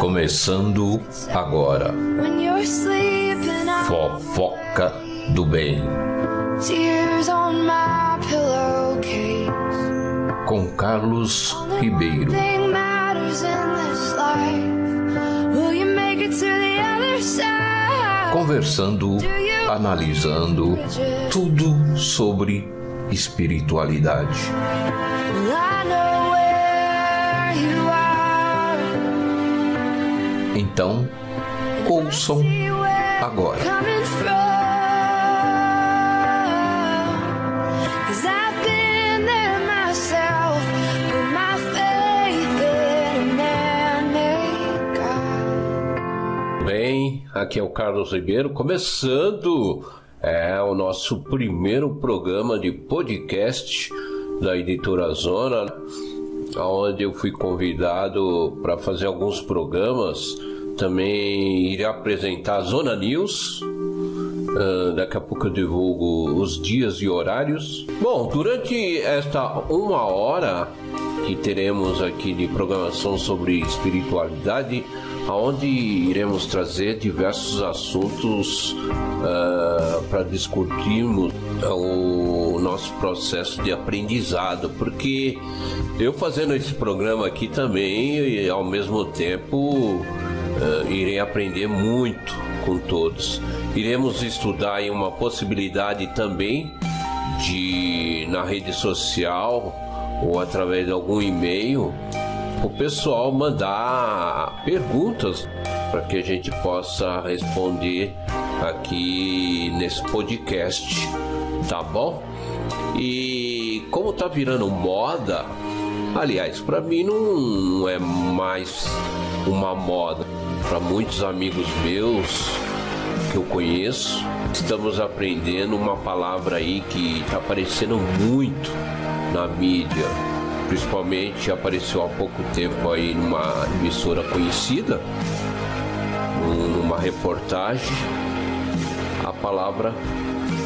Começando agora, Fofoca do Bem, com Carlos Ribeiro. Conversando, analisando tudo sobre espiritualidade. Então, ouçam agora. Bem, aqui é o Carlos Ribeiro, começando o nosso primeiro programa de podcast da Editora Zona, onde eu fui convidado para fazer alguns programas. Também irei apresentar a Zona News. Daqui a pouco eu divulgo os dias e horários. Bom, durante esta 1 hora que teremos aqui de programação sobre espiritualidade, onde iremos trazer diversos assuntos para discutirmos o nosso processo de aprendizado, porque eu fazendo esse programa aqui também, e ao mesmo tempo irei aprender muito com todos. Iremos estudar aí uma possibilidade também de, na rede social ou através de algum e-mail, o pessoal mandar perguntas para que a gente possa responder aqui nesse podcast, tá bom? E como tá virando moda, aliás, para mim não é mais uma moda, para muitos amigos meus que eu conheço, estamos aprendendo uma palavra aí que está aparecendo muito na mídia. Principalmente apareceu há pouco tempo aí numa emissora conhecida, numa reportagem, a palavra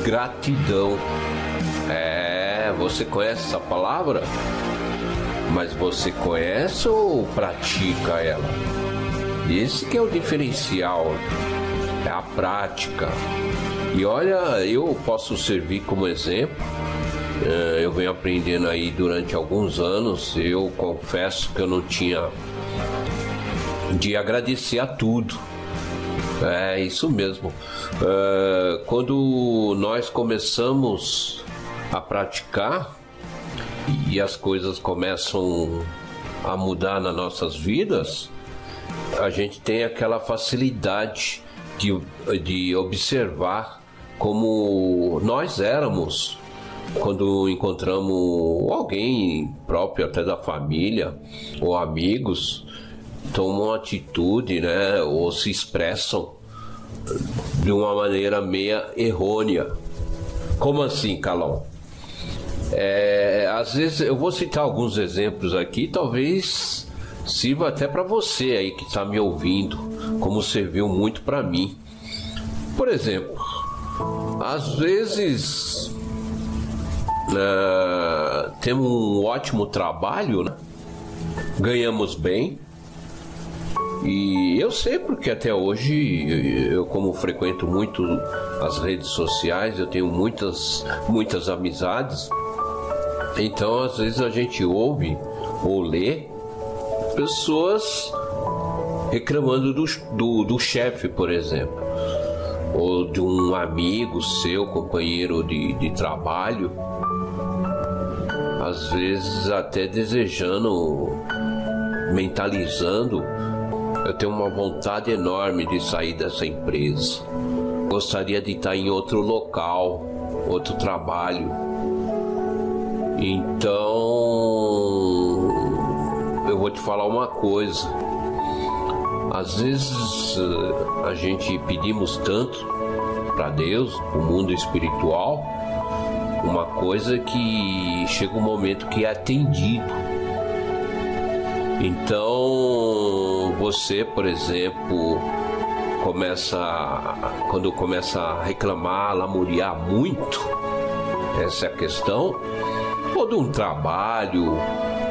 gratidão. Você conhece essa palavra? Mas você conhece ou pratica ela? Esse que é o diferencial, é a prática. E olha, eu posso servir como exemplo. Eu venho aprendendo aí durante alguns anos. Eu confesso que eu não tinha de agradecer a tudo. É isso mesmo. Quando nós começamos a praticar e as coisas começam a mudar nas nossas vidas, a gente tem aquela facilidade de observar como nós éramos quando encontramos alguém próprio, até da família ou amigos, tomam atitude, né, ou se expressam de uma maneira meia errônea. Como assim, Calão? Às vezes eu vou citar alguns exemplos aqui, talvez sirva até para você aí que está me ouvindo, como serviu muito para mim. Por exemplo, às vezes temos um ótimo trabalho, né? Ganhamos bem, e eu sei porque até hoje eu, como frequento muito as redes sociais, eu tenho muitas amizades. Então às vezes a gente ouve ou lê pessoas reclamando do chefe, por exemplo, ou de um amigo seu, companheiro de trabalho, às vezes até desejando, mentalizando: eu tenho uma vontade enorme de sair dessa empresa, gostaria de estar em outro local, outro trabalho. Então eu vou te falar uma coisa: às vezes a gente pedimos tanto para Deus, para o mundo espiritual, uma coisa que chega um momento que é atendido. Então você, por exemplo, quando começa a reclamar, lamuriar muito, essa é a questão, ou de um trabalho,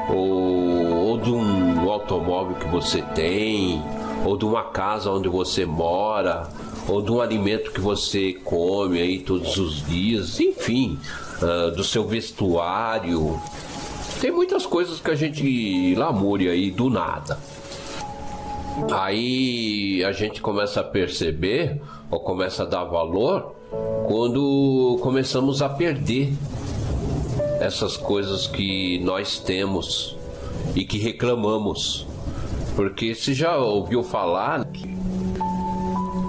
ou de um automóvel que você tem, ou de uma casa onde você mora, ou de um alimento que você come aí todos os dias, enfim, do seu vestuário. Tem muitas coisas que a gente lamúria aí do nada. Aí a gente começa a perceber, ou começa a dar valor, quando começamos a perder essas coisas que nós temos e que reclamamos. Porque você já ouviu falar que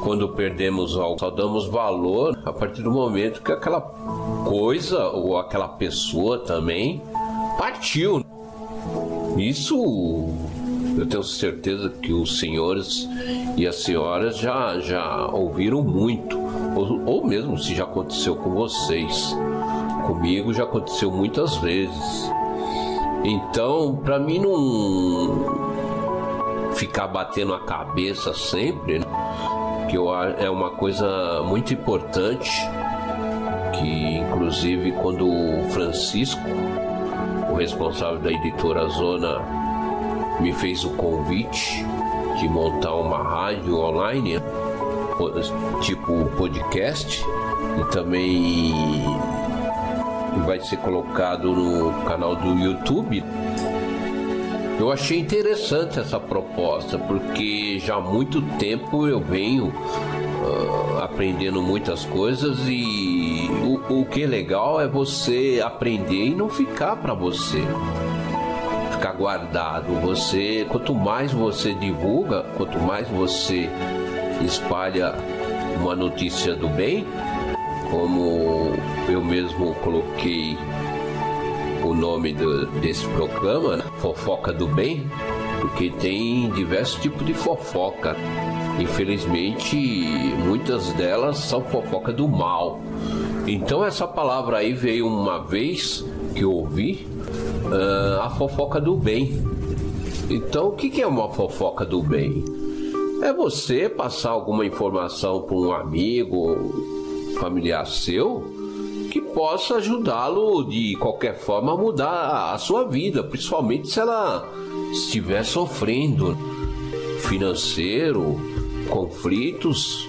quando perdemos algo, só damos valor a partir do momento que aquela coisa ou aquela pessoa também partiu. Isso eu tenho certeza que os senhores e as senhoras já ouviram muito, ou mesmo se já aconteceu com vocês. Comigo já aconteceu muitas vezes. Então, para mim não ficar batendo a cabeça sempre, né? Que é uma coisa muito importante, que inclusive quando o Francisco, o responsável da editora Zona, me fez o convite de montar uma rádio online, tipo podcast, e também vai ser colocado no canal do YouTube. Eu achei interessante essa proposta, porque já há muito tempo eu venho aprendendo muitas coisas, e o que é legal é você aprender e não ficar para você, ficar guardado. Quanto mais você divulga, quanto mais você espalha uma notícia do bem, como eu mesmo coloquei o nome desse programa, né? Fofoca do Bem, porque tem diversos tipos de fofoca. Infelizmente, muitas delas são fofoca do mal. Então essa palavra aí veio uma vez que eu ouvi, a fofoca do bem. Então o que é uma fofoca do bem? É você passar alguma informação para um amigo, familiar seu, que possa ajudá-lo de qualquer forma a mudar a sua vida, principalmente se ela estiver sofrendo financeiro, conflitos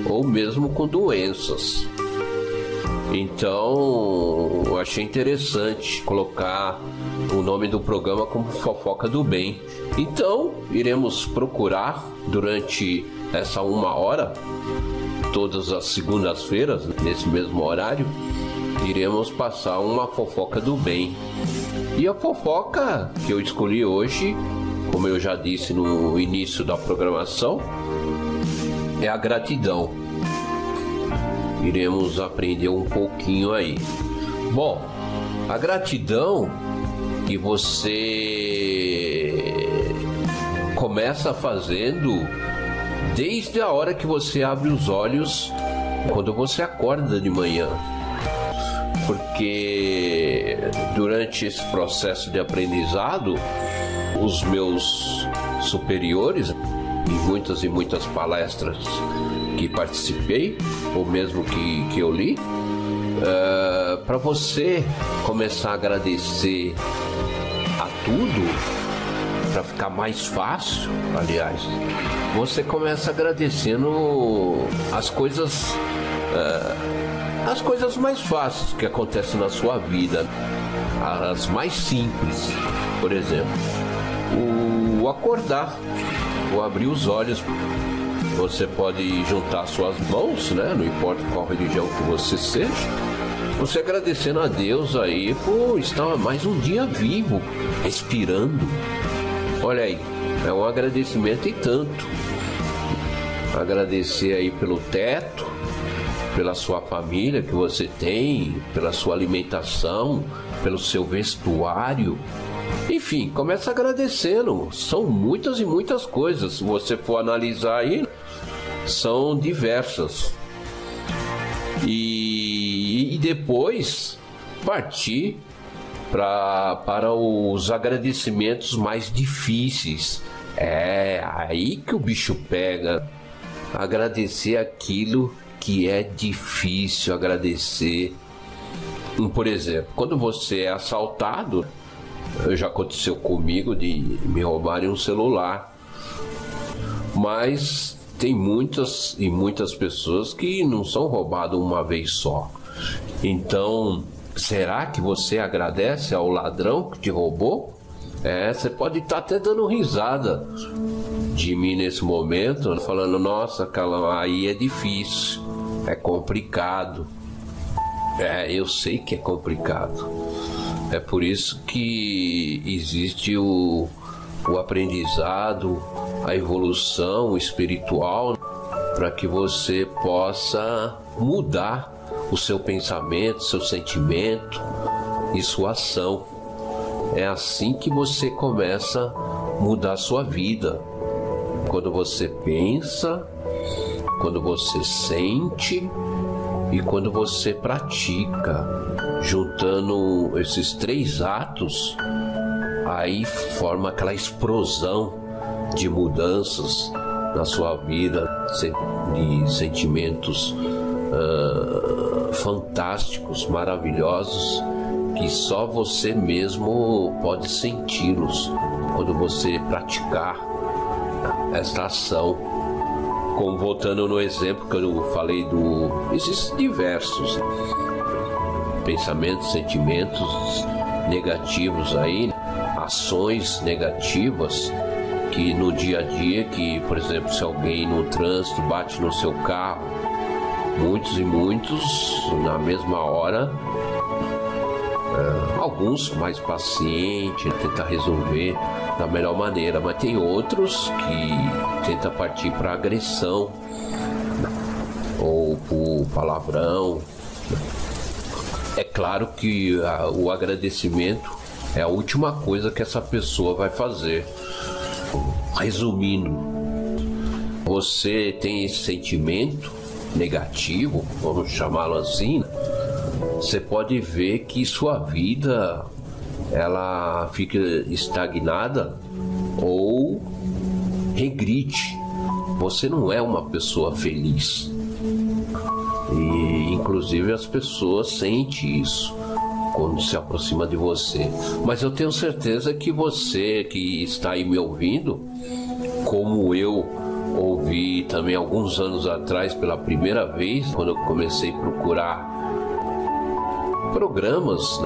ou mesmo com doenças. Então, eu achei interessante colocar o nome do programa como Fofoca do Bem. Então, iremos procurar durante essa 1 hora, todas as segundas-feiras, nesse mesmo horário, iremos passar uma fofoca do bem. E a fofoca que eu escolhi hoje, como eu já disse no início da programação, é a gratidão. Iremos aprender um pouquinho aí. Bom, a gratidão que você começa fazendo desde a hora que você abre os olhos, quando você acorda de manhã. Porque durante esse processo de aprendizado, os meus superiores, em muitas palestras que participei, ou mesmo que eu li, para você começar a agradecer a tudo, para ficar mais fácil, aliás, você começa agradecendo as coisas mais fáceis que acontecem na sua vida, as mais simples. Por exemplo, o acordar, o abrir os olhos. Você pode juntar suas mãos, né? Não importa qual religião que você seja, você agradecendo a Deus aí por estar mais um dia vivo, respirando. Olha aí, é um agradecimento e tanto. Agradecer aí pelo teto, pela sua família que você tem, pela sua alimentação, pelo seu vestuário. Enfim, começa agradecendo. São muitas e muitas coisas. Se você for analisar aí, são diversas. E depois partir para os agradecimentos mais difíceis. É aí que o bicho pega. Agradecer aquilo que é difícil agradecer. Por exemplo, quando você é assaltado, já aconteceu comigo de me roubarem um celular. Mas tem muitas e muitas pessoas que não são roubadas uma vez só. Então, será que você agradece ao ladrão que te roubou? Você pode estar até dando risada de mim nesse momento, falando, nossa, aí é difícil, é complicado. Eu sei que é complicado. É por isso que existe o aprendizado, a evolução espiritual, para que você possa mudar o seu pensamento, seu sentimento e sua ação. É assim que você começa a mudar a sua vida. Quando você pensa, quando você sente e quando você pratica, juntando esses 3 atos, aí forma aquela explosão de mudanças na sua vida, de sentimentos fantásticos, maravilhosos, que só você mesmo pode senti-los quando você praticar esta ação. Como voltando no exemplo que eu falei existem diversos pensamentos, sentimentos negativos aí, ações negativas que no dia a dia, que por exemplo, se alguém no trânsito bate no seu carro, muitos e muitos na mesma hora, alguns mais pacientes, tentam resolver da melhor maneira, mas tem outros que tentam partir para agressão ou por palavrão. É claro que o agradecimento é a última coisa que essa pessoa vai fazer. Resumindo, você tem esse sentimento negativo, vamos chamá-lo assim, você pode ver que sua vida ela fica estagnada ou regride. Você não é uma pessoa feliz. E inclusive as pessoas sentem isso quando se aproxima de você. Mas eu tenho certeza que você que está aí me ouvindo, como eu ouvi também alguns anos atrás pela primeira vez, quando eu comecei a procurar programas,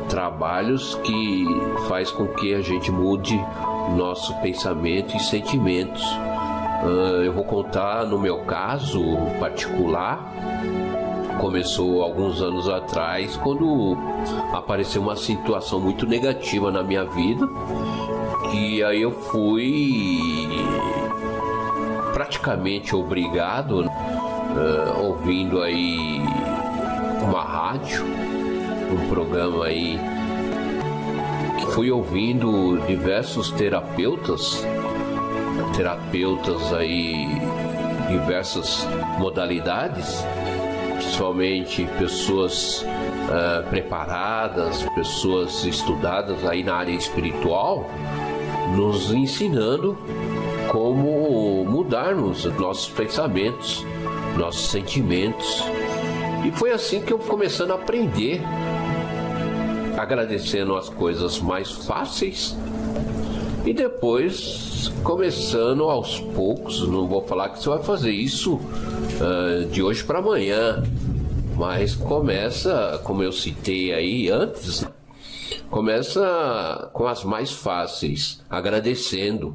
trabalhos que faz com que a gente mude nosso pensamento e sentimentos. Eu vou contar no meu caso particular. Começou alguns anos atrás, quando apareceu uma situação muito negativa na minha vida, que aí eu fui praticamente obrigado, ouvindo aí uma rádio, um programa aí, que fui ouvindo diversos terapeutas aí, diversas modalidades, principalmente pessoas preparadas, pessoas estudadas aí na área espiritual, nos ensinando como mudarmos nossos pensamentos, nossos sentimentos. E foi assim que eu fui começando a aprender, agradecendo as coisas mais fáceis e depois começando aos poucos. Não vou falar que você vai fazer isso de hoje para amanhã, mas começa, como eu citei aí antes, começa com as mais fáceis, agradecendo.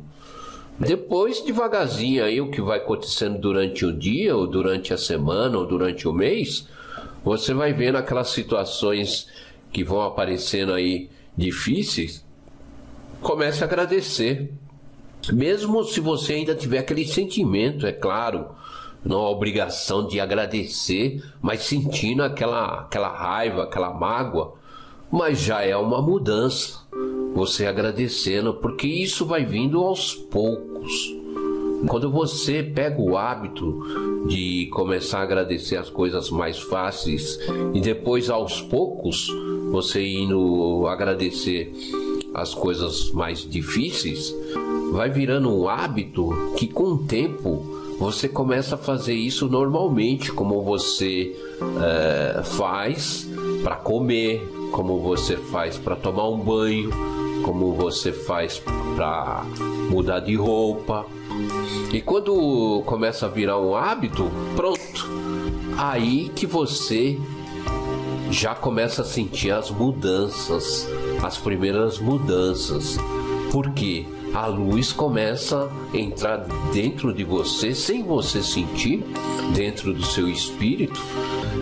Depois, devagarzinho aí, o que vai acontecendo durante o dia, ou durante a semana, ou durante o mês, você vai vendo aquelas situações que vão aparecendo aí difíceis, comece a agradecer. Mesmo se você ainda tiver aquele sentimento, é claro, não a obrigação de agradecer, mas sentindo aquela raiva, aquela mágoa, mas já é uma mudança, você agradecendo, porque isso vai vindo aos poucos. Quando você pega o hábito de começar a agradecer as coisas mais fáceis e depois aos poucos você indo agradecer as coisas mais difíceis, vai virando um hábito que com o tempo você começa a fazer isso normalmente, como você faz para comer, como você faz para tomar um banho, como você faz para mudar de roupa. E quando começa a virar um hábito, pronto, aí que você já começa a sentir as mudanças, as primeiras mudanças. Por quê? A luz começa a entrar dentro de você, sem você sentir, dentro do seu espírito.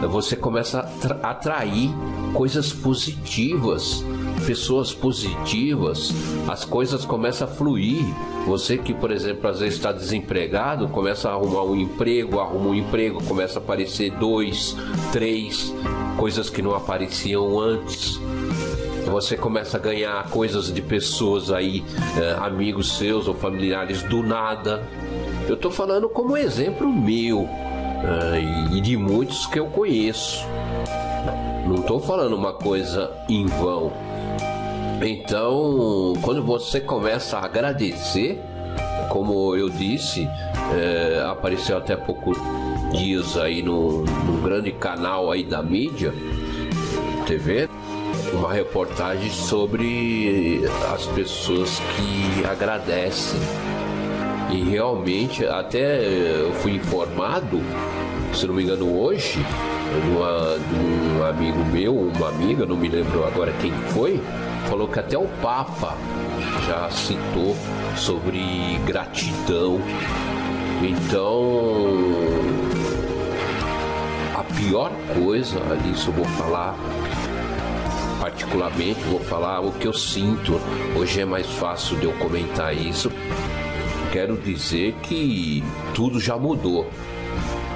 Você começa a atrair coisas positivas, pessoas positivas, as coisas começam a fluir. Você que, por exemplo, às vezes está desempregado, começa a arrumar um emprego, arruma um emprego, começa a aparecer 2, 3, coisas que não apareciam antes. Você começa a ganhar coisas de pessoas aí, amigos seus ou familiares do nada. Eu estou falando como exemplo meu e de muitos que eu conheço. Não estou falando uma coisa em vão. Então, quando você começa a agradecer, como eu disse, apareceu até poucos dias aí no grande canal aí da mídia, TV, uma reportagem sobre as pessoas que agradecem. E realmente, até eu fui informado, se não me engano hoje, de um amigo meu, uma amiga, não me lembro agora quem foi, falou que até o Papa já citou sobre gratidão. Então, a pior coisa, isso eu vou falar particularmente, vou falar o que eu sinto. Hoje é mais fácil de eu comentar isso. Quero dizer que tudo já mudou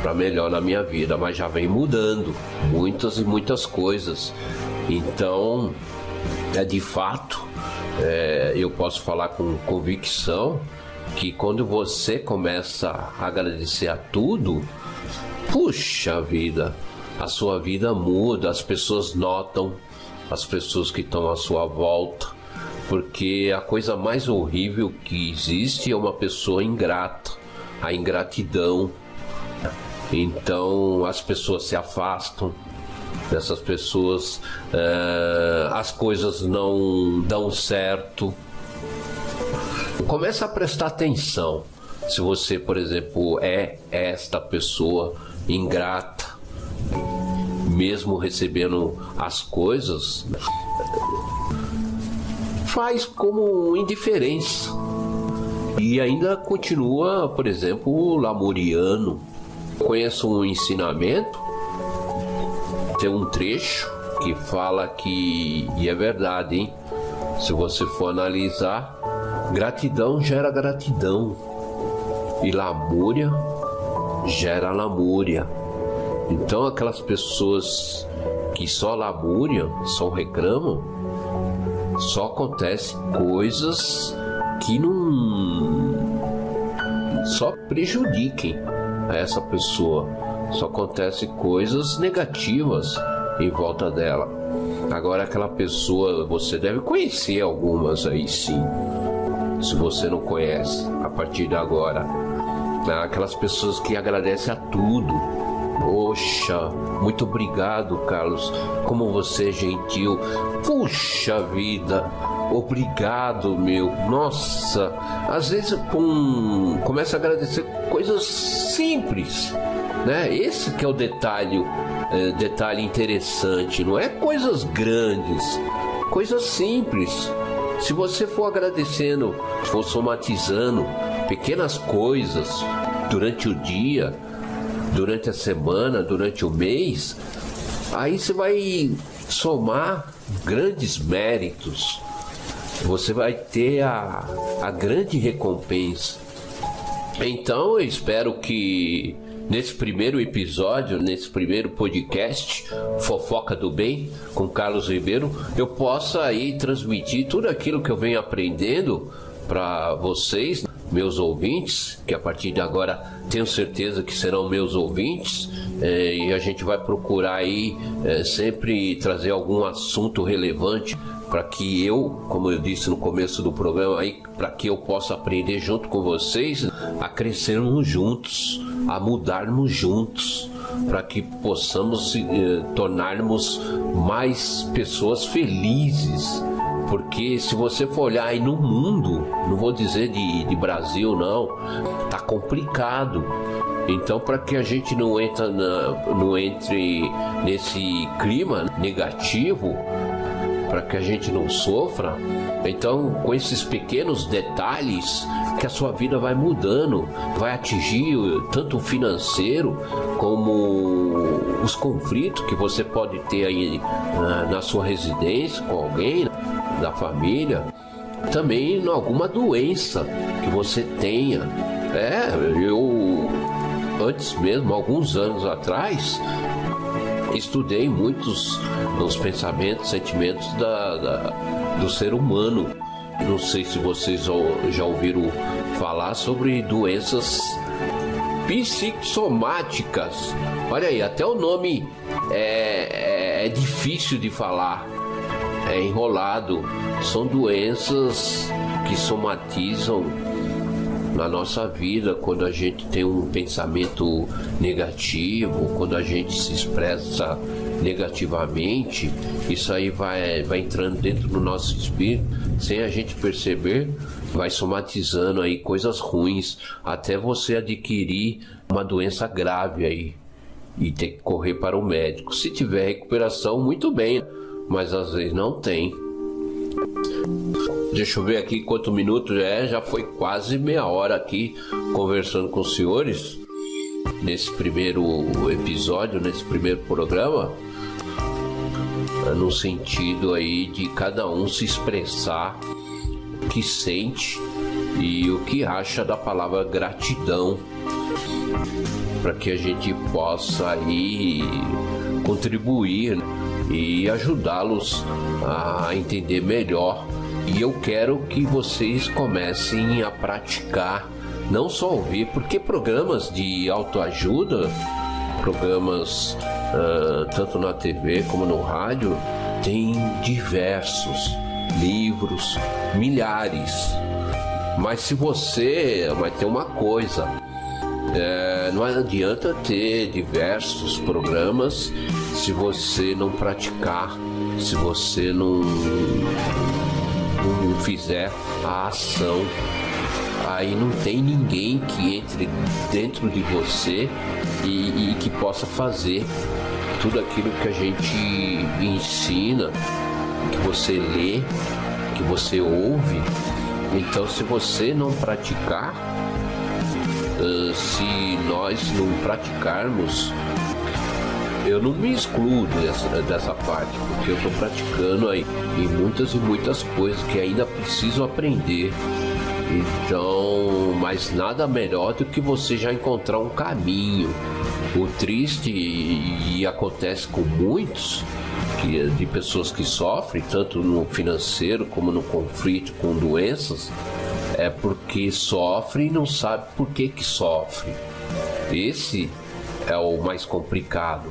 para melhor na minha vida, mas já vem mudando muitas e muitas coisas. Então, de fato, eu posso falar com convicção que quando você começa a agradecer a tudo, puxa vida, a sua vida muda, as pessoas notam, as pessoas que estão à sua volta, porque a coisa mais horrível que existe é uma pessoa ingrata, a ingratidão. Então as pessoas se afastam dessas pessoas, as coisas não dão certo. Começa a prestar atenção. Se você, por exemplo, é esta pessoa ingrata, mesmo recebendo as coisas, faz como indiferença e ainda continua, por exemplo, lamuriano. Conheço um ensinamento, tem um trecho que fala que, e é verdade, hein? Se você for analisar, gratidão gera gratidão e lamúria gera lamúria. Então aquelas pessoas que só lamuriam, só reclamam, só acontecem coisas que não só prejudiquem a essa pessoa. Só acontecem coisas negativas em volta dela. Agora aquela pessoa, você deve conhecer algumas aí sim, se você não conhece, a partir de agora, aquelas pessoas que agradecem a tudo. Poxa, muito obrigado, Carlos, como você é gentil. Puxa vida, obrigado, meu. Nossa, às vezes começa a agradecer coisas simples, né? Esse que é o detalhe interessante. Não é coisas grandes, coisas simples. Se você for agradecendo, for somatizando pequenas coisas durante o dia, durante a semana, durante o mês, aí você vai somar grandes méritos. Você vai ter a grande recompensa. Então eu espero que nesse primeiro episódio, nesse primeiro podcast, Fofoca do Bem, com Carlos Ribeiro, eu possa aí transmitir tudo aquilo que eu venho aprendendo para vocês, meus ouvintes, que a partir de agora tenho certeza que serão meus ouvintes, e a gente vai procurar aí sempre trazer algum assunto relevante para que eu, como eu disse no começo do programa, aí, para que eu possa aprender junto com vocês a crescermos juntos, a mudarmos juntos, para que possamos tornarmos mais pessoas felizes, Porque se você for olhar aí no mundo, não vou dizer de Brasil não, tá complicado. Então, para que a gente não entre nesse clima negativo, para que a gente não sofra, então com esses pequenos detalhes que a sua vida vai mudando, vai atingir tanto o financeiro como os conflitos que você pode ter aí na sua residência com alguém da família, também em alguma doença que você tenha. Eu antes mesmo, alguns anos atrás, estudei muitos dos pensamentos, sentimentos do ser humano. Não sei se vocês já ouviram falar sobre doenças psicossomáticas. Olha aí, até o nome é difícil de falar, é enrolado. São doenças que somatizam na nossa vida quando a gente tem um pensamento negativo, quando a gente se expressa negativamente. Isso aí vai entrando dentro do nosso espírito, sem a gente perceber, vai somatizando aí coisas ruins, até você adquirir uma doença grave aí e ter que correr para o médico. Se tiver recuperação, muito bem, mas às vezes não tem. Deixa eu ver aqui quanto minuto já foi quase meia hora aqui conversando com os senhores nesse primeiro episódio, nesse primeiro programa, no sentido aí de cada um se expressar o que sente e o que acha da palavra gratidão, para que a gente possa aí contribuir, né, e ajudá-los a entender melhor. E eu quero que vocês comecem a praticar, não só ouvir, porque programas de autoajuda, programas tanto na TV como no rádio, tem diversos livros, milhares. Mas se você vai ter uma coisa, não adianta ter diversos programas se você não praticar, se você não fizer a ação. Aí não tem ninguém que entre dentro de você e que possa fazer tudo aquilo que a gente ensina, que você lê, que você ouve. Então, se você não praticar, se nós não praticarmos, eu não me excluo dessa parte, porque eu estou praticando aí em muitas e muitas coisas que ainda preciso aprender. Então, mas nada melhor do que você já encontrar um caminho. O triste, e acontece com muitos, de pessoas que sofrem, tanto no financeiro como no conflito com doenças, é porque sofre e não sabe por que sofre. Esse é o mais complicado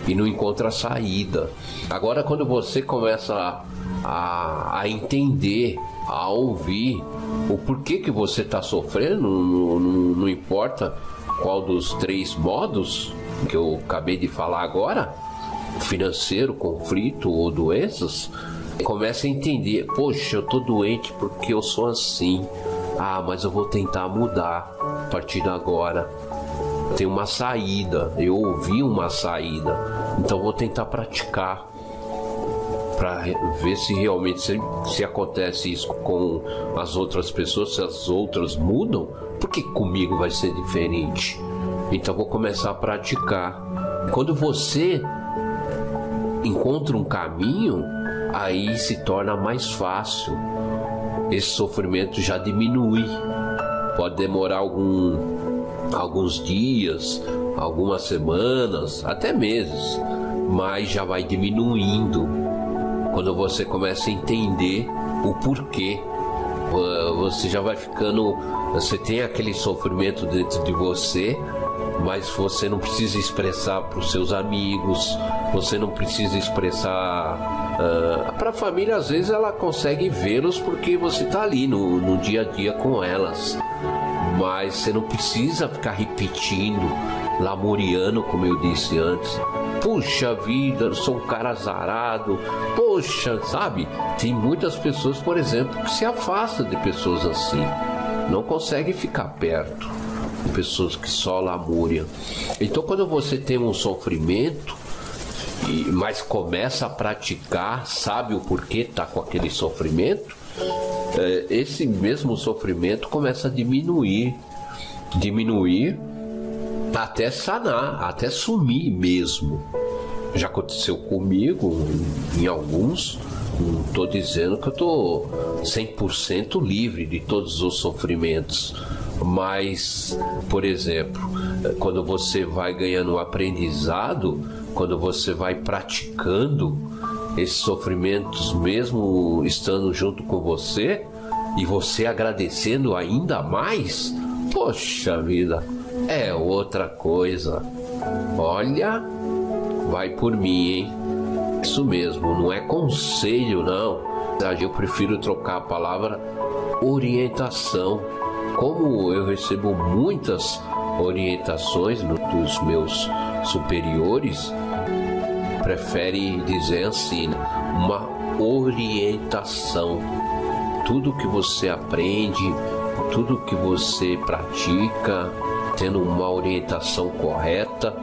e não encontra saída. Agora, quando você começa a entender, a ouvir o porquê que você está sofrendo, não importa qual dos 3 modos que eu acabei de falar agora, financeiro, conflito ou doenças, começa a entender, poxa, eu tô doente porque eu sou assim, mas eu vou tentar mudar a partir de agora. Tem uma saída, eu ouvi uma saída, então vou tentar praticar para ver se realmente se acontece isso com as outras pessoas, se as outras mudam, porque comigo vai ser diferente. Então vou começar a praticar. Quando você encontra um caminho, aí se torna mais fácil. Esse sofrimento já diminui. Pode demorar alguns dias, algumas semanas, até meses, mas já vai diminuindo. Quando você começa a entender o porquê, você já vai ficando, você tem aquele sofrimento dentro de você, mas você não precisa expressar para os seus amigos, você não precisa expressar para a família. Às vezes ela consegue vê-los porque você está ali no dia a dia com elas, mas você não precisa ficar repetindo, lamuriando, como eu disse antes. puxa vida, sou um cara azarado, poxa, sabe? Tem muitas pessoas, por exemplo, que se afastam de pessoas assim, não conseguem ficar perto de pessoas que só lamúriam. Então, quando você tem um sofrimento, mas começa a praticar, sabe o porquê está com aquele sofrimento, esse mesmo sofrimento começa a diminuir até sanar, até sumir mesmo. Já aconteceu comigo em alguns. Não estou dizendo que eu estou 100% livre de todos os sofrimentos, mas, por exemplo, quando você vai ganhando um aprendizado, quando você vai praticando esses sofrimentos, mesmo estando junto com você, e você agradecendo ainda mais, poxa vida, é outra coisa. Olha, vai por mim, hein? Isso mesmo, não é conselho, não. Eu prefiro trocar a palavra orientação. Como eu recebo muitas orientações dos meus superiores, prefere dizer assim, uma orientação. Tudo que você aprende, tudo que você pratica, tendo uma orientação correta,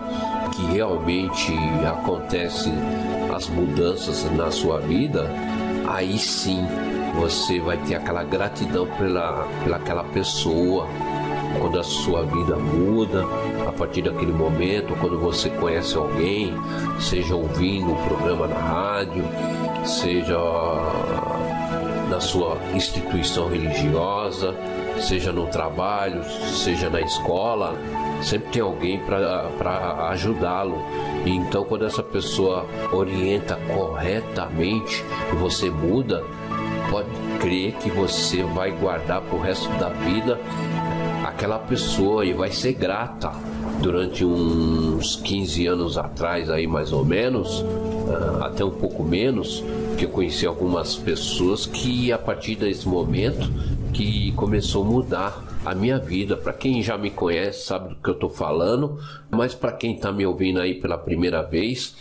que realmente acontece as mudanças na sua vida, aí sim você vai ter aquela gratidão pela aquela pessoa. Quando a sua vida muda, a partir daquele momento, quando você conhece alguém, seja ouvindo um programa na rádio, seja na sua instituição religiosa, seja no trabalho, seja na escola, sempre tem alguém para ajudá-lo. E então, quando essa pessoa orienta corretamente e você muda, pode crer que você vai guardar pro resto da vida aquela pessoa e vai ser grata. Durante uns 15 anos atrás, aí mais ou menos, até um pouco menos, que eu conheci algumas pessoas que a partir desse momento que começou a mudar a minha vida. Para quem já me conhece sabe do que eu estou falando, mas para quem está me ouvindo aí pela primeira vez,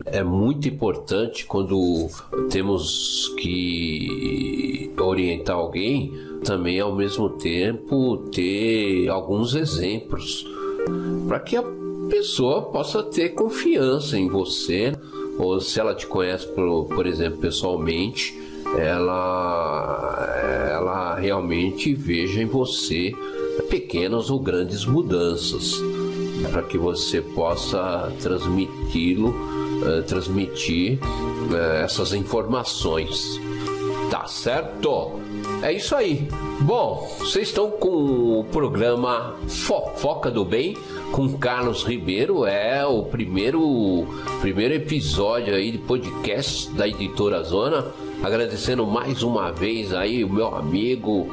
é muito importante quando temos que orientar alguém, também ao mesmo tempo ter alguns exemplos para que a pessoa possa ter confiança em você, ou se ela te conhece, por exemplo, pessoalmente, ela realmente veja em você pequenas ou grandes mudanças, para que você possa transmitir essas informações. Tá certo? É isso aí. Bom, vocês estão com o programa Fofoca do Bem com Carlos Ribeiro. É o primeiro episódio aí de podcast da Editora Zona. Agradecendo mais uma vez aí o meu amigo,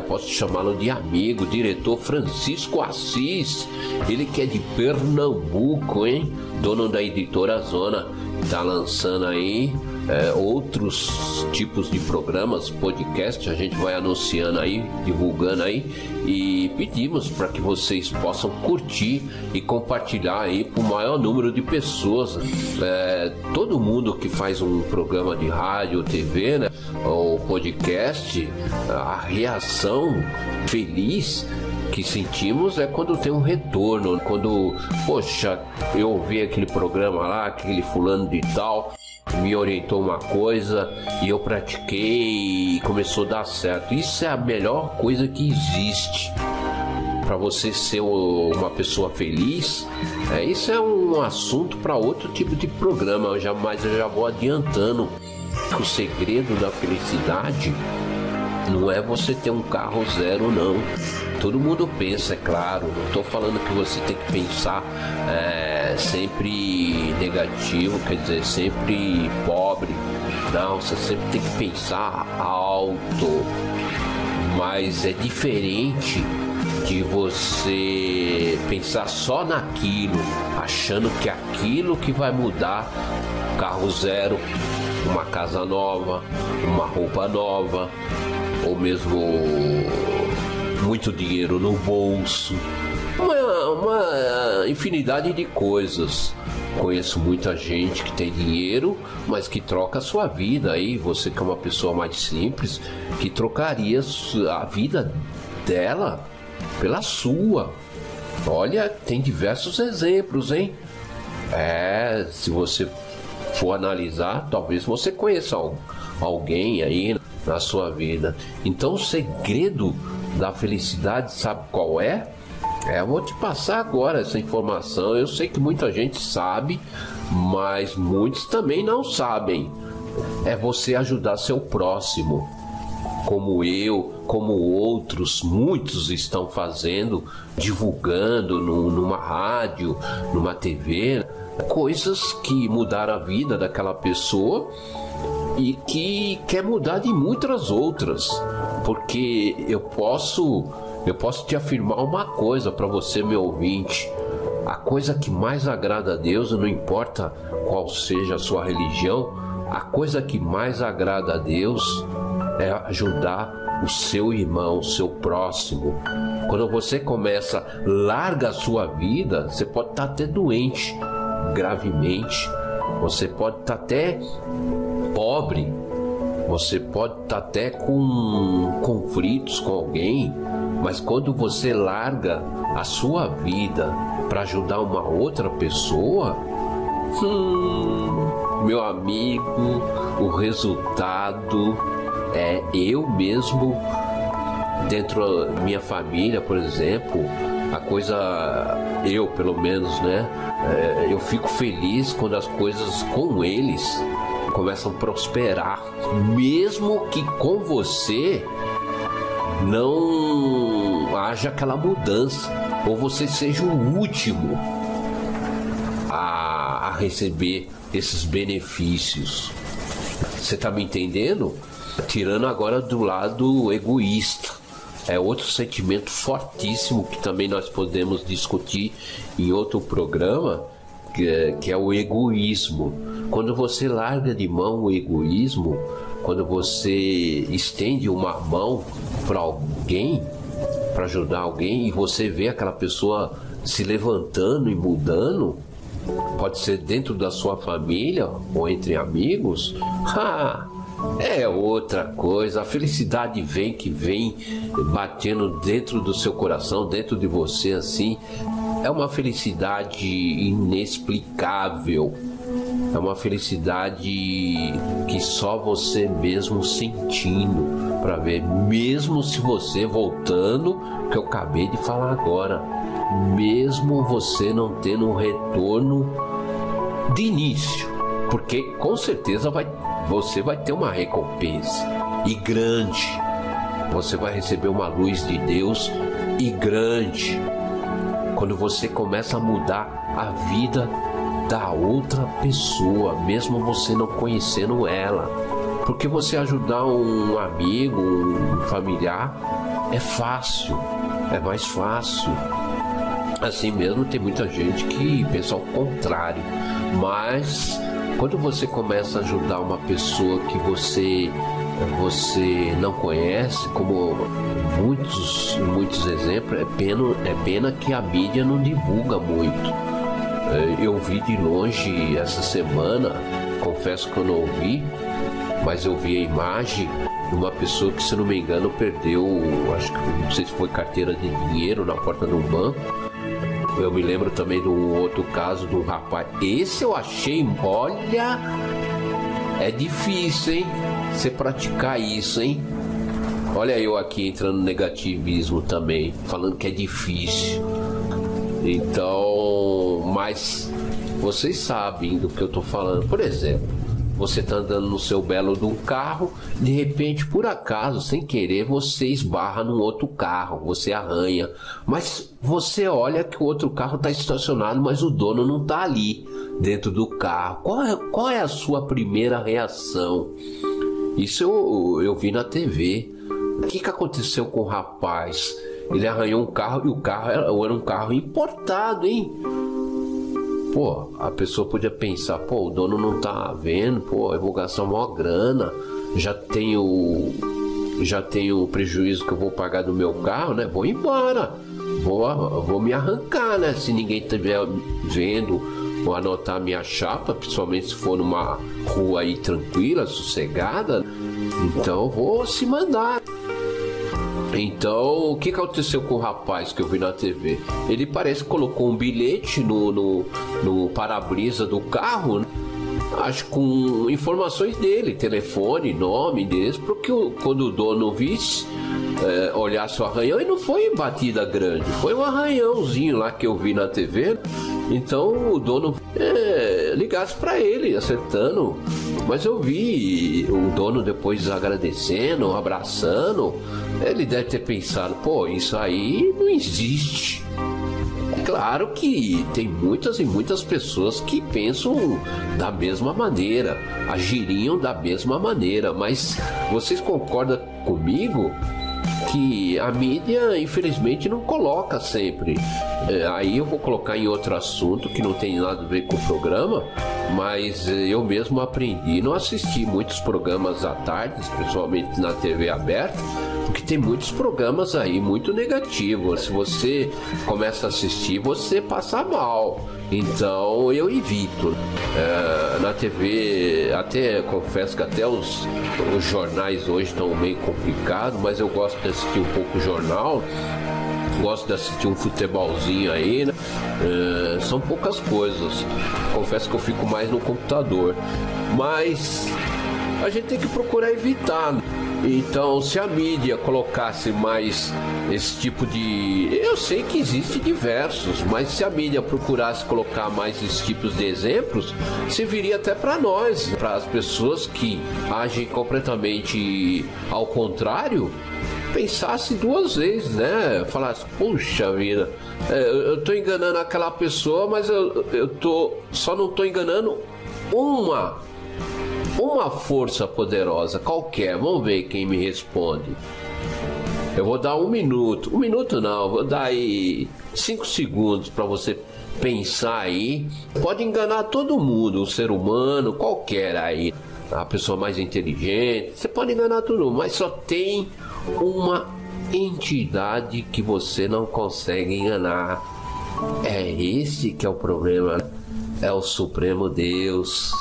posso chamá-lo de amigo, diretor Francisco Assis. Ele que é de Pernambuco, hein? Dono da Editora Zona. Tá lançando aí outros tipos de programas, podcast, a gente vai anunciando aí, divulgando aí, e pedimos para que vocês possam curtir e compartilhar aí para o maior número de pessoas. Todo mundo que faz um programa de rádio, TV, né, ou podcast, a reação feliz que sentimos é quando tem um retorno, quando, poxa, eu ouvi aquele programa lá, aquele fulano de tal me orientou uma coisa e eu pratiquei e começou a dar certo. Isso é a melhor coisa que existe para você ser uma pessoa feliz. Isso é um assunto para outro tipo de programa, eu já vou adiantando que o segredo da felicidade não é você ter um carro zero, não. Todo mundo pensa, é claro, não estou falando que você tem que pensar sempre negativo, quer dizer, sempre pobre. Não, você sempre tem que pensar alto. Mas é diferente de você pensar só naquilo, achando que aquilo que vai mudar, carro zero, uma casa nova, uma roupa nova, ou mesmo muito dinheiro no bolso. uma infinidade de coisas. Conheço muita gente que tem dinheiro, mas que troca a sua vida. Aí você que é uma pessoa mais simples, que trocaria a vida dela pela sua. Olha, tem diversos exemplos, hein? Se você for analisar, talvez você conheça alguém aí na sua vida. Então o segredo da felicidade, sabe qual é? Eu vou te passar agora essa informação. Eu sei que muita gente sabe, mas muitos também não sabem. É você ajudar seu próximo, como eu, como outros, muitos estão fazendo, divulgando numa rádio, numa TV, coisas que mudaram a vida daquela pessoa e que quer mudar de muitas outras. Porque eu posso te afirmar uma coisa para você, meu ouvinte. A coisa que mais agrada a Deus, não importa qual seja a sua religião, a coisa que mais agrada a Deus é ajudar o seu irmão, o seu próximo. Quando você larga a sua vida, você pode estar até doente, gravemente. Você pode estar até pobre. Você pode estar até com conflitos com alguém. Mas quando você larga a sua vida para ajudar uma outra pessoa, meu amigo, o resultado é eu mesmo, dentro da minha família, por exemplo, eu pelo menos, né? Eu fico feliz quando as coisas com eles começam a prosperar, mesmo que com você não haja aquela mudança, ou você seja o último a receber esses benefícios. Você está me entendendo? Tirando agora do lado egoísta, é outro sentimento fortíssimo que também nós podemos discutir em outro programa, que é o egoísmo. Quando você larga de mão o egoísmo, quando você estende uma mão para alguém, para ajudar alguém, e você vê aquela pessoa se levantando e mudando, pode ser dentro da sua família ou entre amigos, é outra coisa. A felicidade vem batendo dentro do seu coração, dentro de você, assim. É uma felicidade inexplicável. É uma felicidade que só você mesmo sentindo para ver. Mesmo se você, voltando, que eu acabei de falar agora, mesmo você não tendo um retorno de início, porque com certeza você vai ter uma recompensa e grande. Você vai receber uma luz de Deus e grande quando você começa a mudar a vida da outra pessoa, mesmo você não conhecendo ela. Porque você ajudar um amigo, um familiar, é fácil, é mais fácil. Assim mesmo, tem muita gente que pensa ao contrário, mas quando você começa a ajudar uma pessoa que você não conhece, como muitos exemplos, é pena que a mídia não divulga muito. Eu vi de longe essa semana, confesso que eu não ouvi, mas eu vi a imagem de uma pessoa que, se não me engano, perdeu, acho que não sei se foi carteira de dinheiro na porta de um banco. Eu me lembro também de um outro caso de um rapaz. Esse eu achei, olha, é difícil, hein? Você praticar isso, hein? Olha eu aqui entrando no negativismo também, falando que é difícil. Então, mas vocês sabem do que eu tô falando. Por exemplo, você tá andando no seu belo de um carro, de repente, por acaso, sem querer, você esbarra num outro carro, você arranha. Mas você olha que o outro carro tá estacionado, mas o dono não tá ali, dentro do carro. Qual é a sua primeira reação? Isso eu vi na TV. O que aconteceu com o rapaz? Ele arranhou um carro e o carro era um carro importado, hein? Pô, a pessoa podia pensar, pô, o dono não tá vendo, pô, eu vou gastar uma maior grana, já tenho o prejuízo que eu vou pagar do meu carro, né? Vou embora, vou me arrancar, né? Se ninguém estiver vendo, vou anotar minha chapa, principalmente se for numa rua aí tranquila, sossegada. Então vou se mandar. Então, o que aconteceu com o rapaz que eu vi na TV? Ele parece que colocou um bilhete no para-brisa do carro, né? Acho com informações dele, telefone, nome deles, porque quando o dono visse, olhasse o arranhão, e não foi batida grande, foi um arranhãozinho lá que eu vi na TV. Então o dono ligasse para ele, acertando. Mas eu vi o dono depois agradecendo, abraçando. Ele deve ter pensado, pô, isso aí não existe. Claro que tem muitas e muitas pessoas que pensam da mesma maneira, agiriam da mesma maneira, mas vocês concordam comigo que a mídia, infelizmente, não coloca sempre. Aí eu vou colocar em outro assunto que não tem nada a ver com o programa, mas eu mesmo aprendi, não assisti muitos programas à tarde, principalmente na TV aberta, porque tem muitos programas aí muito negativos. Se você começa a assistir, você passa mal. Então eu evito. Na TV, até confesso que até os jornais hoje estão meio complicados, mas eu gosto de assistir um pouco o jornal. Gosto de assistir um futebolzinho aí, né? São poucas coisas. Confesso que eu fico mais no computador. Mas a gente tem que procurar evitar. Então, se a mídia colocasse mais esse tipo de... Eu sei que existe diversos, mas se a mídia procurasse colocar mais esses tipos de exemplos, serviria até para nós, para as pessoas que agem completamente ao contrário, pensasse duas vezes, né? Falasse, puxa vida, eu tô enganando aquela pessoa, mas só não tô enganando uma força poderosa qualquer. Vamos ver quem me responde. Eu vou dar 1 minuto. 1 minuto não, vou dar aí 5 segundos para você pensar aí. Pode enganar todo mundo, o ser humano, qualquer aí. A pessoa mais inteligente, você pode enganar todo mundo, mas só tem uma entidade que você não consegue enganar. É esse que é o problema. É o Supremo Deus.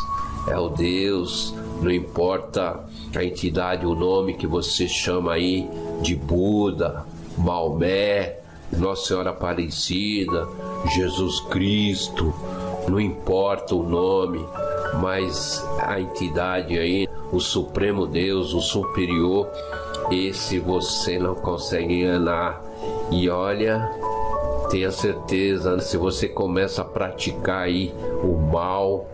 É o Deus, não importa a entidade, o nome que você chama aí de Buda, Maomé, Nossa Senhora Aparecida, Jesus Cristo, não importa o nome, mas a entidade aí, o Supremo Deus, o Superior, esse você não consegue enganar. E olha, tenha certeza, se você começa a praticar aí o mal,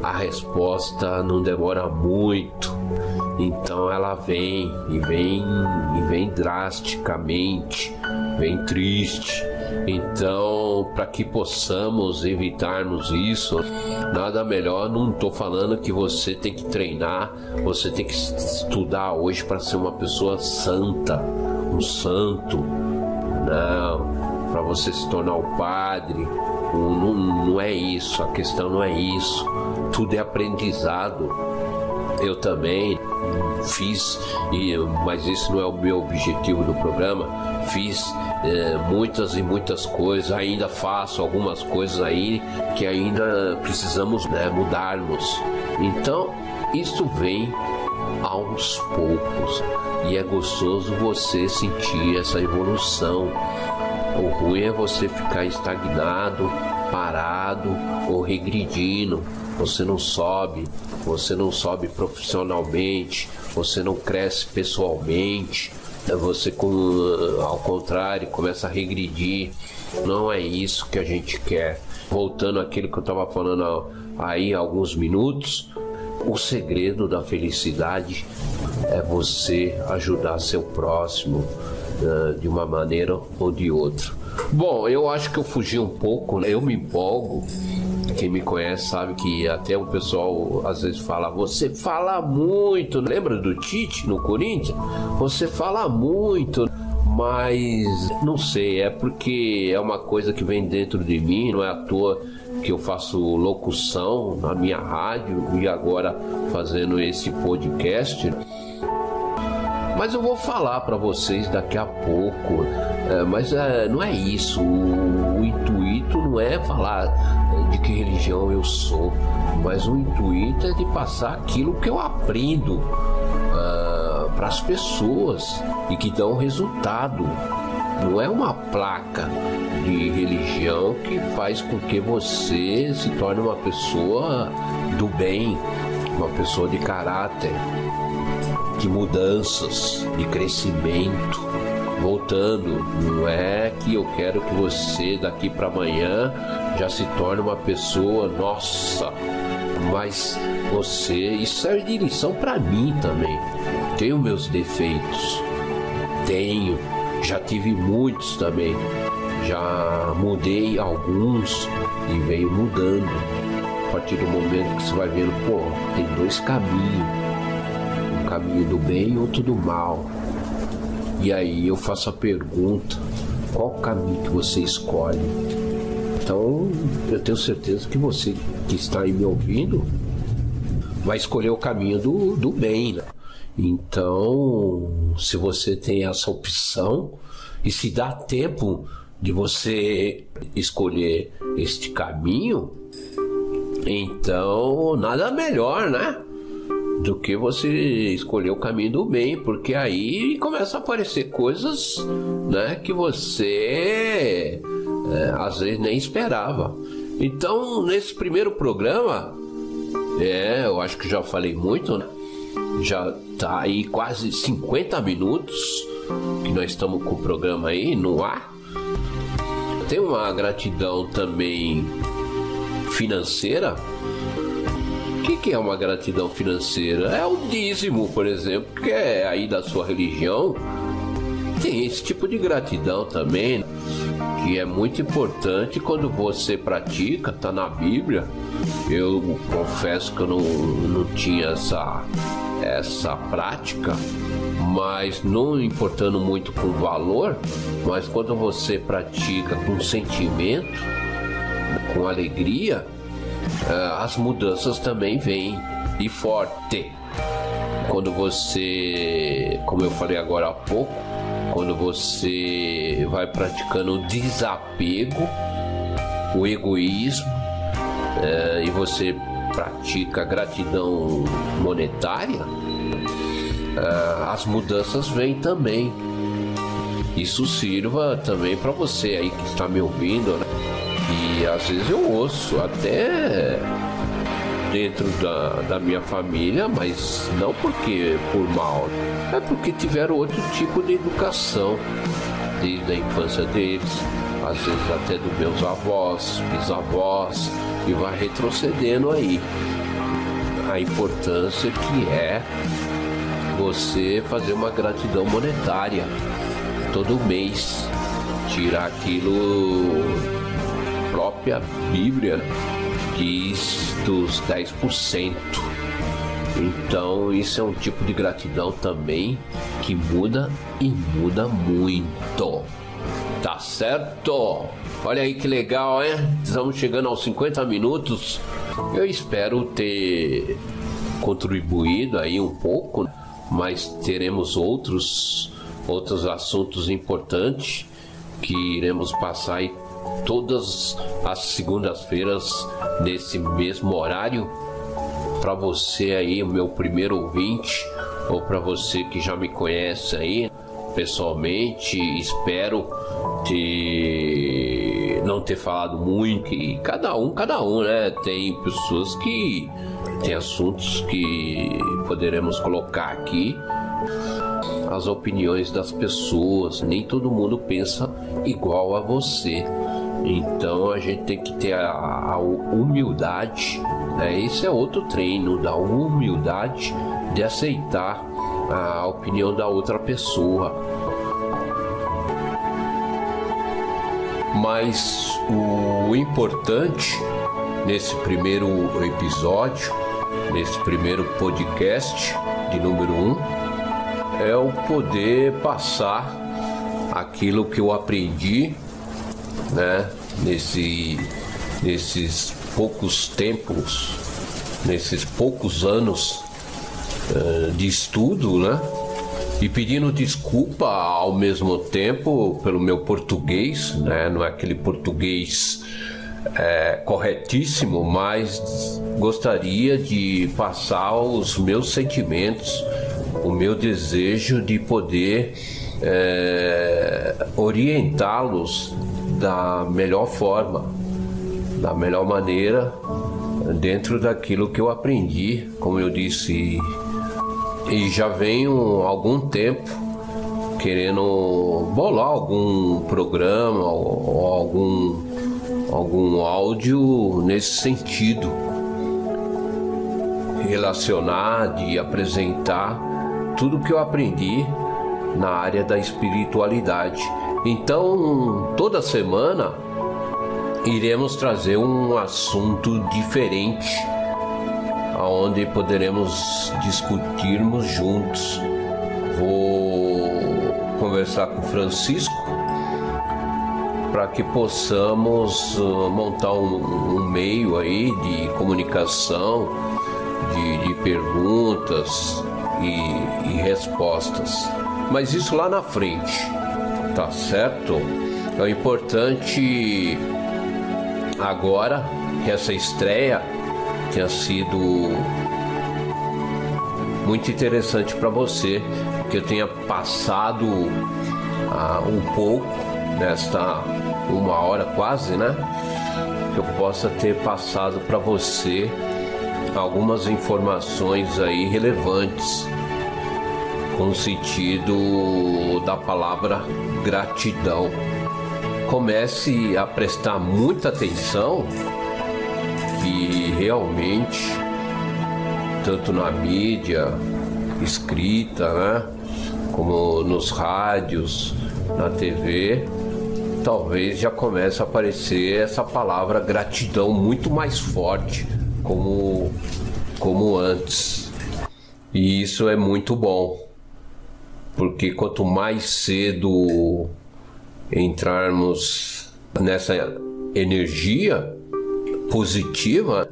a resposta não demora muito. Então ela vem drasticamente, vem triste. Então, para que possamos evitarmos isso, nada melhor. Não estou falando que você tem que treinar, você tem que estudar hoje para ser uma pessoa santa, um santo. Não, para você se tornar o padre, não é isso, a questão não é isso. Tudo é aprendizado. Eu também fiz, mas esse não é o meu objetivo do programa. Fiz muitas e muitas coisas, ainda faço algumas coisas aí que ainda precisamos mudarmos. Então, isso vem aos poucos e é gostoso você sentir essa evolução. O ruim é você ficar estagnado, parado ou regredindo. Você não sobe profissionalmente, você não cresce pessoalmente, você ao contrário começa a regredir. Não é isso que a gente quer. Voltando àquilo que eu estava falando aí há alguns minutos, o segredo da felicidade é você ajudar seu próximo de uma maneira ou de outra. Bom, eu acho que eu fugi um pouco, eu me empolgo. Quem me conhece sabe que até o pessoal às vezes fala, você fala muito. Lembra do Tite no Corinthians? Você fala muito, mas não sei, é porque é uma coisa que vem dentro de mim. Não é à toa que eu faço locução na minha rádio e agora fazendo esse podcast. Mas eu vou falar para vocês daqui a pouco. Mas não é isso. O intuito não é falar de que religião eu sou, mas o intuito é de passar aquilo que eu aprendo para as pessoas e que dão resultado. Não é uma placa de religião que faz com que você se torne uma pessoa do bem, uma pessoa de caráter, de mudanças, de crescimento. Voltando, não é que eu quero que você daqui para amanhã já se torne uma pessoa, nossa, mas você, isso serve de lição para mim também. Tenho meus defeitos, já tive muitos também, já mudei alguns e venho mudando. A partir do momento que você vai vendo, tem dois caminhos, um caminho do bem e outro do mal. E aí eu faço a pergunta, qual o caminho que você escolhe? Então eu tenho certeza que você que está aí me ouvindo vai escolher o caminho do bem, né? Então, se você tem essa opção e se dá tempo de você escolher este caminho, então nada melhor, né? Do que você escolher o caminho do bem, porque aí começa a aparecer coisas, né, que você às vezes nem esperava. Então, nesse primeiro programa, eu acho que já falei muito, né? Já tá aí quase 50 minutos que nós estamos com o programa aí no ar. Tem uma gratidão também financeira. O que é uma gratidão financeira? É o dízimo, por exemplo, que é aí da sua religião. Tem esse tipo de gratidão também, que é muito importante quando você pratica, está na Bíblia. Eu confesso que eu não tinha essa prática, mas não importando muito com o valor, mas quando você pratica com sentimento, com alegria, as mudanças também vêm e forte. Quando você, como eu falei agora há pouco, quando você vai praticando o desapego, o egoísmo, e você pratica a gratidão monetária, as mudanças vêm também. Isso sirva também para você aí que está me ouvindo, né? E às vezes eu ouço até dentro da minha família, mas não porque por mal, é porque tiveram outro tipo de educação desde a infância deles, às vezes até dos meus avós, bisavós, e vai retrocedendo aí. A importância que é você fazer uma gratidão monetária todo mês, tirar aquilo, própria Bíblia diz, dos 10%. Então isso é um tipo de gratidão também que muda e muda muito. Tá certo? Olha aí que legal, hein? Estamos chegando aos 50 minutos. Eu espero ter contribuído aí um pouco, mas teremos outros assuntos importantes que iremos passar aí todas as segundas-feiras nesse mesmo horário. Para você aí, o meu primeiro ouvinte, ou para você que já me conhece aí pessoalmente, espero não ter falado muito, e cada um, né? Tem pessoas que tem assuntos que poderemos colocar aqui, as opiniões das pessoas, nem todo mundo pensa igual a você. Então a gente tem que ter a humildade, né? Esse é outro treino, da humildade de aceitar a opinião da outra pessoa. Mas o importante nesse primeiro episódio, nesse primeiro podcast de número 1, é o poder passar aquilo que eu aprendi, né, nesses poucos tempos, nesses poucos anos de estudo, né, E pedindo desculpa ao mesmo tempo pelo meu português, né? Não é aquele português corretíssimo, mas gostaria de passar os meus sentimentos, o meu desejo de poder orientá-los da melhor forma, da melhor maneira, dentro daquilo que eu aprendi, como eu disse, e já venho há algum tempo querendo bolar algum programa ou algum áudio nesse sentido, relacionar, de apresentar tudo que eu aprendi na área da espiritualidade. Então, toda semana iremos trazer um assunto diferente, onde poderemos discutirmos juntos. Vou conversar com o Francisco para que possamos montar um meio aí de comunicação, de perguntas e respostas. Mas isso lá na frente, tá certo? É importante agora que essa estreia tenha sido muito interessante para você, que eu tenha passado um pouco nesta 1 hora quase, né? Que eu possa ter passado para você algumas informações aí relevantes com o sentido da palavra gratidão. Comece a prestar muita atenção que realmente, tanto na mídia escrita, né, como nos rádios, na TV, talvez já comece a aparecer essa palavra gratidão muito mais forte como antes. E isso é muito bom, porque quanto mais cedo entrarmos nessa energia positiva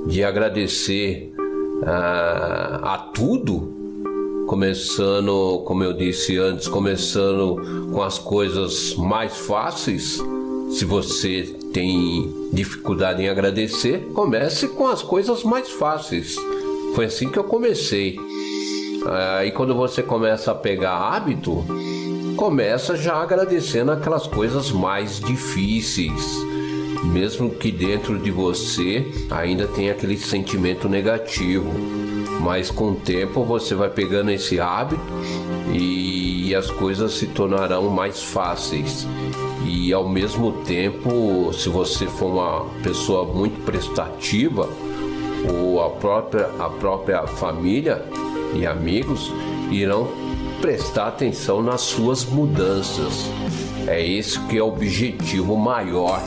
de agradecer a tudo, começando, como eu disse antes, começando com as coisas mais fáceis. Se você tem dificuldade em agradecer, comece com as coisas mais fáceis. Foi assim que eu comecei. E quando você começa a pegar hábito, começa já agradecendo aquelas coisas mais difíceis, mesmo que dentro de você ainda tenha aquele sentimento negativo. Mas com o tempo você vai pegando esse hábito e as coisas se tornarão mais fáceis. E ao mesmo tempo, se você for uma pessoa muito prestativa, ou a própria família e amigos irão prestar atenção nas suas mudanças. É esse que é o objetivo maior.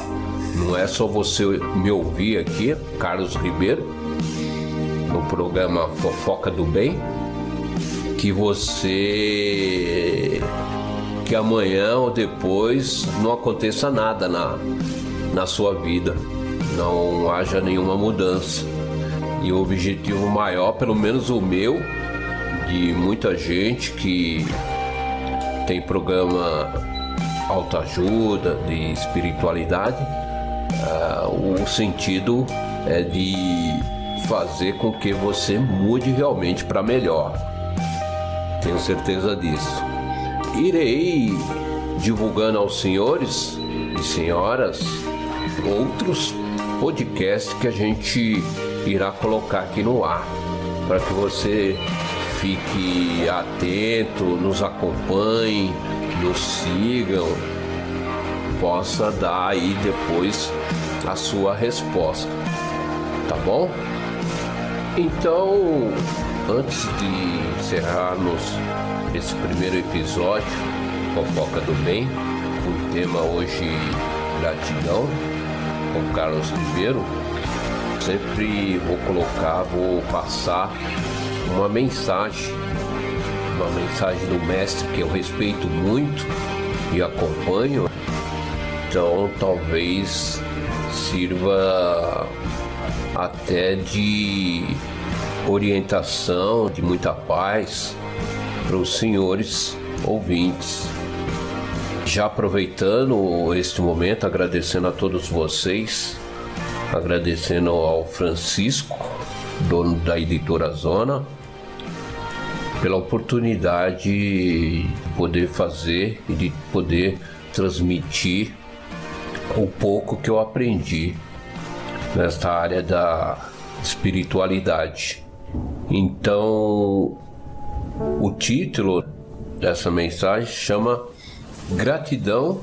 Não é só você me ouvir aqui, Carlos Ribeiro, no programa Fofoca do Bem, que amanhã ou depois não aconteça nada na sua vida, não haja nenhuma mudança. E o objetivo maior, pelo menos o meu, de muita gente que tem programa autoajuda, de espiritualidade, o sentido é de fazer com que você mude realmente para melhor. Tenho certeza disso. Irei divulgando aos senhores e senhoras outros podcasts que a gente irá colocar aqui no ar, para que você fique atento, nos acompanhe, nos sigam, possa dar aí depois a sua resposta, tá bom? Então, antes de encerrarmos esse primeiro episódio, Fofoca do Bem, o tema hoje, gratidão, com Carlos Ribeiro, sempre vou passar uma mensagem do mestre que eu respeito muito e acompanho. Então talvez sirva até de orientação, de muita paz, para os senhores ouvintes. Já aproveitando este momento, agradecendo a todos vocês, agradecendo ao Francisco, dono da Editora Zona, pela oportunidade de poder fazer e de poder transmitir o pouco que eu aprendi nesta área da espiritualidade. Então, o título dessa mensagem chama Gratidão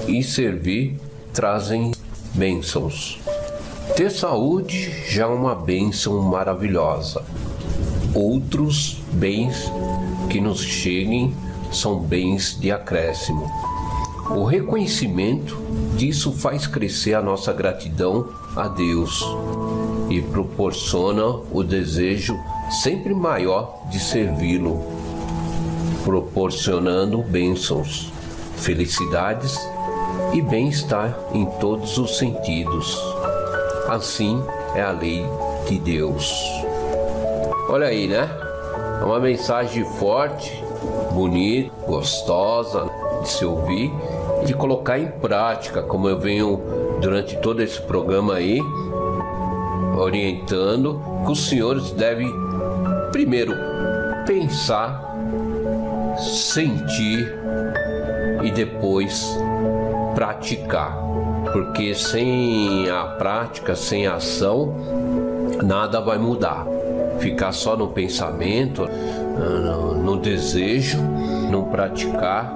e Servir Trazem Bênçãos. Ter saúde já é uma bênção maravilhosa. Outros bens que nos cheguem são bens de acréscimo. O reconhecimento disso faz crescer a nossa gratidão a Deus e proporciona o desejo sempre maior de servi-lo, proporcionando bênçãos, felicidades e bem-estar em todos os sentidos. Assim é a lei de Deus. Olha aí, né? É uma mensagem forte, bonita, gostosa de se ouvir e de colocar em prática, como eu venho durante todo esse programa aí, orientando que os senhores devem primeiro pensar, sentir e depois praticar, porque sem a prática, sem a ação, nada vai mudar. Ficar só no pensamento, no desejo, não praticar,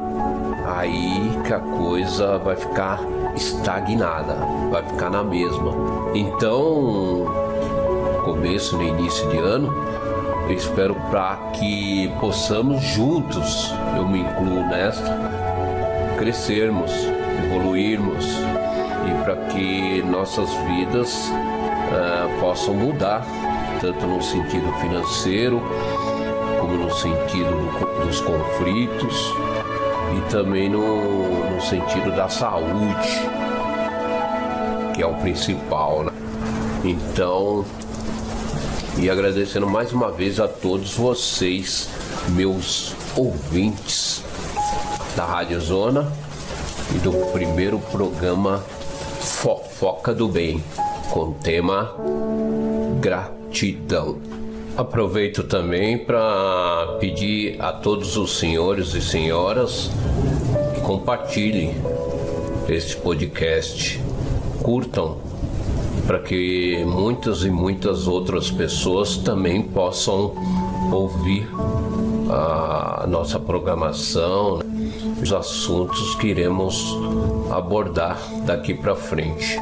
aí que a coisa vai ficar estagnada, vai ficar na mesma. Então, começo, no início de ano, eu espero para que possamos juntos, eu me incluo nesta, crescermos, evoluirmos e para que nossas vidas possam mudar, tanto no sentido financeiro como no sentido dos conflitos e também no sentido da saúde, que é o principal, né? Então, e agradecendo mais uma vez a todos vocês, meus ouvintes da Rádio Zona e do primeiro programa Fofoca do Bem, com o tema Gratidão. Aproveito também para pedir a todos os senhores e senhoras que compartilhem este podcast, curtam, para que muitas e muitas outras pessoas também possam ouvir a nossa programação, os assuntos que iremos abordar daqui para frente.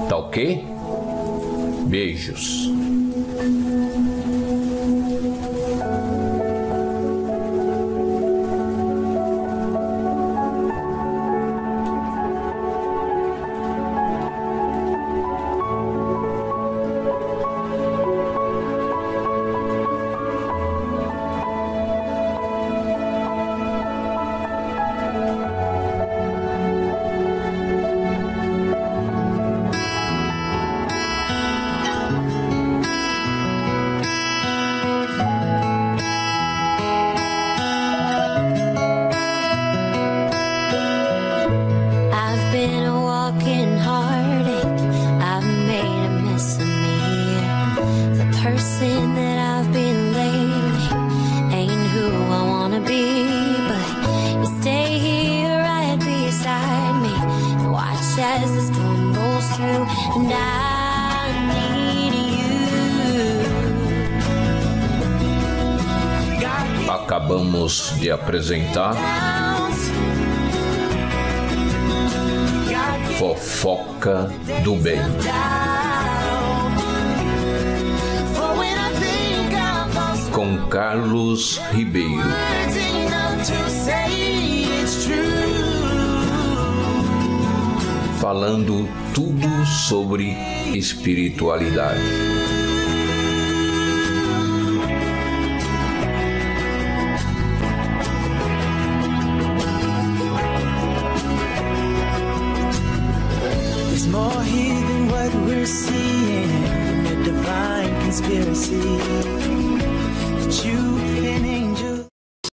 Tá ok? Beijos. Acabamos de apresentar Fofoca do Bem. Com Carlos Ribeiro. Falando tudo sobre espiritualidade. More here than what we're seeing, a divine conspiracy that you and